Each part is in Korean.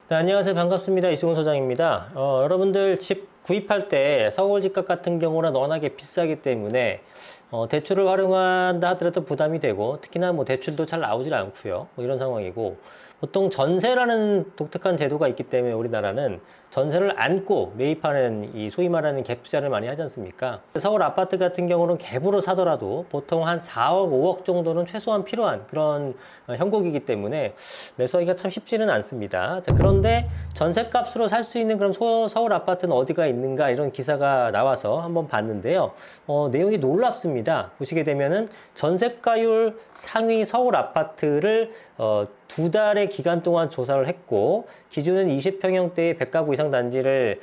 네, 안녕하세요. 반갑습니다. 이승훈 소장입니다. 여러분들 집 구입할 때 서울 집값 같은 경우는 워낙에 비싸기 때문에 대출을 활용한다 하더라도 부담이 되고, 특히나 뭐 대출도 잘 나오질 않고요. 뭐 이런 상황이고, 보통 전세라는 독특한 제도가 있기 때문에 우리나라는 전세를 안고 매입하는 이 소위 말하는 갭 투자를 많이 하지 않습니까? 서울 아파트 같은 경우는 갭으로 사더라도 보통 한 4억, 5억 정도는 최소한 필요한 그런 형국이기 때문에 매수하기가 참 쉽지는 않습니다. 자, 그런데 전세값으로 살 수 있는 그런 서울 아파트는 어디가 있는가, 이런 기사가 나와서 한번 봤는데요. 내용이 놀랍습니다. 보시게 되면은 전세가율 상위 서울 아파트를 2달의 기간 동안 조사를 했고, 기준은 20평형대의 100가구 이상 단지를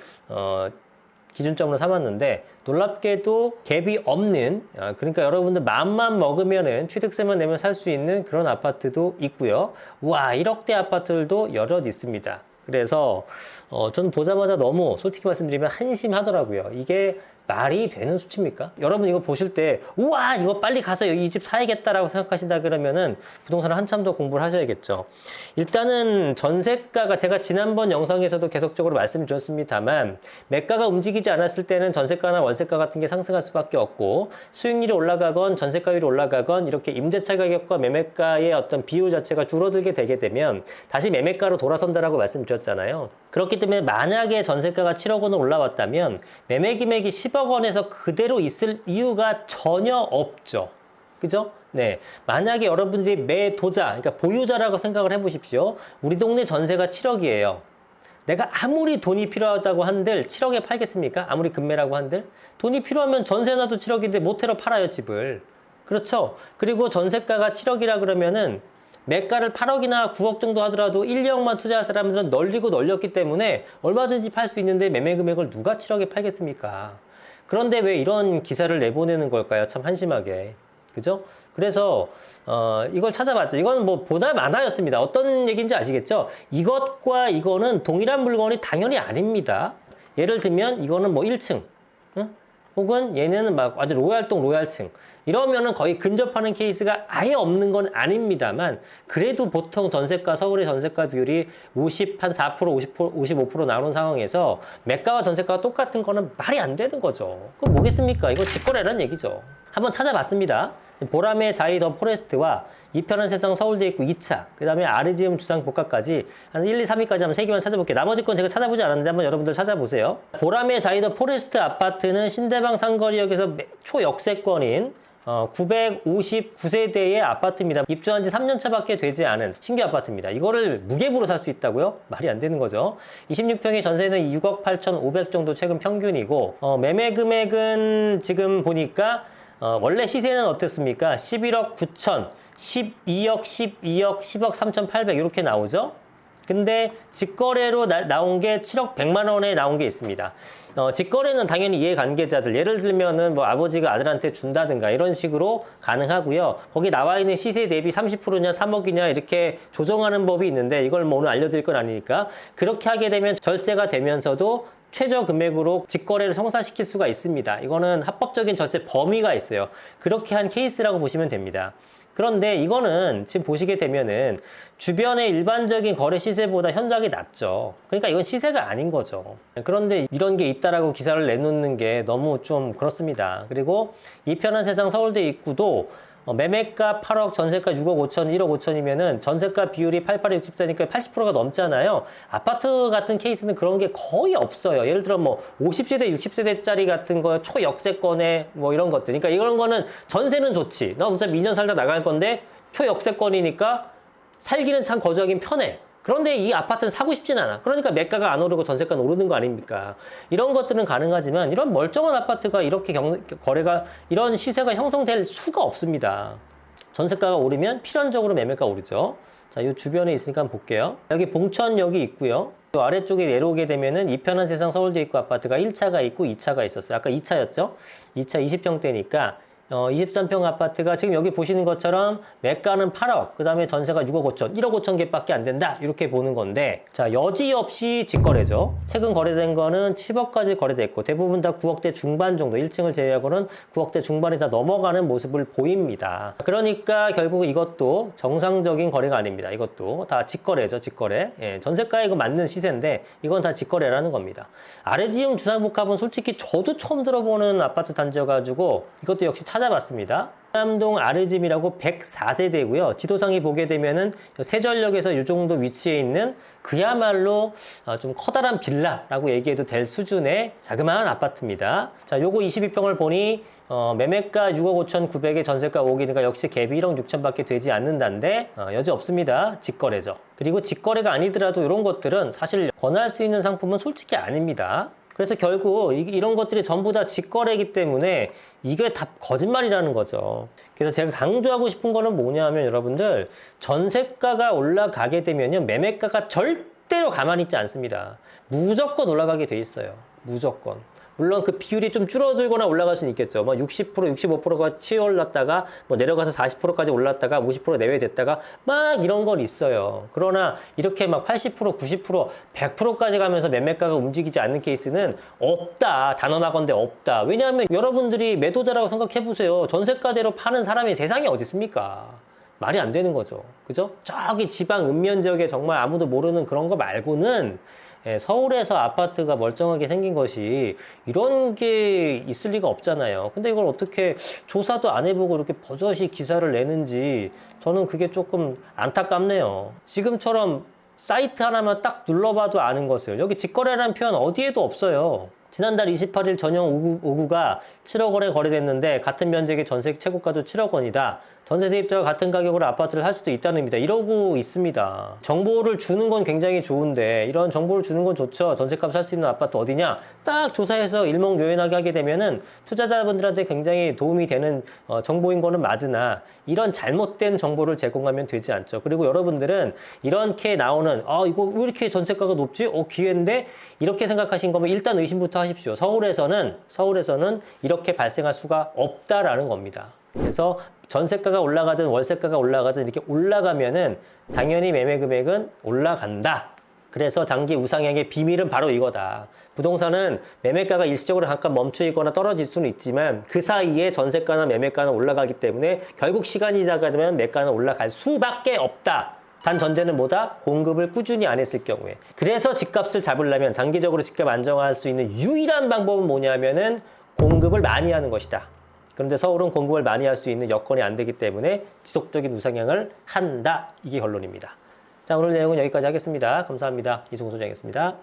기준점으로 삼았는데, 놀랍게도 갭이 없는, 그러니까 여러분들 마음만 먹으면은 취득세만 내면 살 수 있는 그런 아파트도 있고요. 와, 1억대 아파트들도 여럿 있습니다. 그래서 저는 보자마자 너무 솔직히 말씀드리면 한심하더라고요. 이게 말이 되는 수치입니까? 여러분 이거 보실 때 우와, 이거 빨리 가서 이 집 사야겠다라고 생각하신다 그러면은 부동산을 한참 더 공부를 하셔야겠죠. 일단은 전세가가, 제가 지난번 영상에서도 계속적으로 말씀드렸습니다만, 매가가 움직이지 않았을 때는 전세가나 월세가 같은 게 상승할 수밖에 없고, 수익률이 올라가건 전세가율이 올라가건 이렇게 임대차 가격과 매매가의 어떤 비율 자체가 줄어들게 되게 되면 다시 매매가로 돌아선다라고 말씀드렸잖아요. 그렇기 때문에 만약에 전세가가 7억 원을 올라왔다면 매매 금액이 10억 원에서 그대로 있을 이유가 전혀 없죠. 그죠? 네. 만약에 여러분들이 매도자, 그러니까 보유자라고 생각을 해보십시오. 우리 동네 전세가 7억이에요. 내가 아무리 돈이 필요하다고 한들 7억에 팔겠습니까? 아무리 급매라고 한들? 돈이 필요하면 전세나도 7억인데 모텔로 팔아요, 집을. 그렇죠? 그리고 전세가가 7억이라 그러면은 매가를 8억이나 9억 정도 하더라도 1, 2억만 투자할 사람들은 널리고 널렸기 때문에 얼마든지 팔 수 있는데 매매 금액을 누가 7억에 팔겠습니까? 그런데 왜 이런 기사를 내보내는 걸까요? 참 한심하게. 그죠? 그래서 이걸 찾아봤죠. 이건 뭐 보다 많아였습니다. 어떤 얘기인지 아시겠죠? 이것과 이거는 동일한 물건이 당연히 아닙니다. 예를 들면 이거는 뭐 1층, 응? 혹은 얘는 막 아주 로얄동 로얄층, 이러면은 거의 근접하는 케이스가 아예 없는 건 아닙니다만, 그래도 보통 전세가, 서울의 전세가 비율이 50, 한 4%, 55% 나오는 상황에서 매가와 전세가가 똑같은 거는 말이 안 되는 거죠. 그럼 뭐겠습니까? 이거 직거래라는 얘기죠. 한번 찾아봤습니다. 보라매 자이 더 포레스트와 이편한 세상 서울대 입구 2차, 그 다음에 아르지움 주상 복합까지 한 1, 2, 3위까지 한번 3개만 찾아볼게요. 나머지 건 제가 찾아보지 않았는데 한번 여러분들 찾아보세요. 보라매 자이 더 포레스트 아파트는 신대방 상거리역에서 초역세권인 959세대의 아파트입니다. 입주한 지 3년차 밖에 되지 않은 신규 아파트입니다. 이거를 무갭으로 살 수 있다고요? 말이 안 되는 거죠. 26평의 전세는 6억 8,500 정도 최근 평균이고, 매매 금액은 지금 보니까 원래 시세는 어땠습니까? 11억 9천, 12억, 12억, 10억 3,800 이렇게 나오죠? 근데 직거래로 나온 게 7억 100만 원에 나온 게 있습니다. 직거래는 당연히 이해관계자들, 예를 들면은 뭐 아버지가 아들한테 준다든가 이런 식으로 가능하고요. 거기 나와 있는 시세 대비 30%냐 3억이냐 이렇게 조정하는 법이 있는데, 이걸 뭐 오늘 알려드릴 건 아니니까, 그렇게 하게 되면 절세가 되면서도 최저 금액으로 직거래를 성사시킬 수가 있습니다. 이거는 합법적인 절세 범위가 있어요. 그렇게 한 케이스라고 보시면 됩니다. 그런데 이거는 지금 보시게 되면은 주변의 일반적인 거래 시세보다 현저하게 낮죠. 그러니까 이건 시세가 아닌 거죠. 그런데 이런 게 있다라고 기사를 내놓는 게 너무 좀 그렇습니다. 그리고 이편한 세상 서울대 입구도 매매가 8억, 전세가 6억 5천, 1억 5천이면은 전세가 비율이 88에 64니까 80%가 넘잖아요. 아파트 같은 케이스는 그런 게 거의 없어요. 예를 들어 뭐 50세대, 60세대짜리 같은 거 초역세권에 뭐 이런 것들. 그러니까 이런 거는 전세는 좋지. 나 어차피 2년 살다 나갈 건데 초역세권이니까 살기는 참 거주하긴 편해. 그런데 이 아파트는 사고 싶진 않아. 그러니까 매가가 안 오르고 전세가는 오르는 거 아닙니까? 이런 것들은 가능하지만 이런 멀쩡한 아파트가 이렇게 거래가, 이런 시세가 형성될 수가 없습니다. 전세가가 오르면 필연적으로 매매가 오르죠. 자, 이 주변에 있으니까 한번 볼게요. 여기 봉천역이 있고요. 또 아래쪽에 내려오게 되면은 이편한 세상 서울대 입구 아파트가 1차가 있고 2차가 있었어요. 아까 2차였죠? 2차 20평대니까 23평 아파트가 지금 여기 보시는 것처럼 매가는 8억, 그 다음에 전세가 6억 5천, 1억 5천 개밖에 안 된다. 이렇게 보는 건데, 자, 여지없이 직거래죠. 최근 거래된 거는 10억까지 거래됐고, 대부분 다 9억대 중반 정도, 1층을 제외하고는 9억대 중반이 다 넘어가는 모습을 보입니다. 그러니까 결국 이것도 정상적인 거래가 아닙니다. 이것도 다 직거래죠, 직거래. 예, 전세가에 맞는 시세인데, 이건 다 직거래라는 겁니다. 아래지움 주상복합은 솔직히 저도 처음 들어보는 아파트 단지여가지고, 이것도 역시 찾아봤습니다. 남동 아르짐이라고 104세대고요. 지도상에 보게 되면은 세전역에서 이 정도 위치에 있는 그야말로 좀 커다란 빌라라고 얘기해도 될 수준의 자그마한 아파트입니다. 자, 요거 22평을 보니 매매가 6억 5천9백에 전세가 5억이니까 역시 갭이 1억 6천밖에 되지 않는다는데 여지 없습니다. 직거래죠. 그리고 직거래가 아니더라도 이런 것들은 사실 권할 수 있는 상품은 솔직히 아닙니다. 그래서 결국 이런 것들이 전부 다 직거래이기 때문에 이게 다 거짓말이라는 거죠. 그래서 제가 강조하고 싶은 거는 뭐냐면 여러분들 전세가가 올라가게 되면요 매매가가 절대로 가만히 있지 않습니다. 무조건 올라가게 돼 있어요. 무조건. 물론 그 비율이 좀 줄어들거나 올라갈 수는 있겠죠. 뭐 60%, 65%가 치올랐다가 뭐 내려가서 40%까지 올랐다가 50% 내외됐다가 막 이런 건 있어요. 그러나 이렇게 막 80%, 90%, 100%까지 가면서 매매가가 움직이지 않는 케이스는 없다. 단언하건대 없다. 왜냐하면 여러분들이 매도자라고 생각해 보세요. 전세가대로 파는 사람이 세상에 어디 있습니까? 말이 안 되는 거죠. 그죠? 저기 지방 읍면 지역에 정말 아무도 모르는 그런 거 말고는 서울에서 아파트가 멀쩡하게 생긴 것이 이런 게 있을 리가 없잖아요. 근데 이걸 어떻게 조사도 안 해보고 이렇게 버젓이 기사를 내는지 저는 그게 조금 안타깝네요. 지금처럼 사이트 하나만 딱 눌러봐도 아는 것을 여기 직거래라는 표현 어디에도 없어요. 지난달 28일 전용 5구가 7억 원에 거래됐는데 같은 면적의 전세 최고가도 7억 원이다. 전세 세입자가 같은 가격으로 아파트를 살 수도 있다는 의미다. 이러고 있습니다. 정보를 주는 건 굉장히 좋은데 이런 정보를 주는 건 좋죠. 전세값 살 수 있는 아파트 어디냐? 딱 조사해서 일목요연하게 하게 되면은 투자자분들한테 굉장히 도움이 되는 정보인 거는 맞으나 이런 잘못된 정보를 제공하면 되지 않죠. 그리고 여러분들은 이렇게 나오는 이거 왜 이렇게 전세가가 높지? 기회인데 이렇게 생각하신 거면 일단 의심부터 하십시오. 서울에서는 이렇게 발생할 수가 없다라는 겁니다. 그래서 전세가가 올라가든 월세가가 올라가든 이렇게 올라가면은 당연히 매매 금액은 올라간다. 그래서 장기 우상향의 비밀은 바로 이거다. 부동산은 매매가가 일시적으로 잠깐 멈춰 있거나 떨어질 수는 있지만 그 사이에 전세가나 매매가는 올라가기 때문에 결국 시간이 지나가면 매가는 올라갈 수밖에 없다. 단 전제는 뭐다? 공급을 꾸준히 안 했을 경우에. 그래서 집값을 잡으려면 장기적으로 집값 안정화할 수 있는 유일한 방법은 뭐냐면은 공급을 많이 하는 것이다. 그런데 서울은 공급을 많이 할 수 있는 여건이 안 되기 때문에 지속적인 우상향을 한다. 이게 결론입니다. 자, 오늘 내용은 여기까지 하겠습니다. 감사합니다. 이승우 소장이었습니다.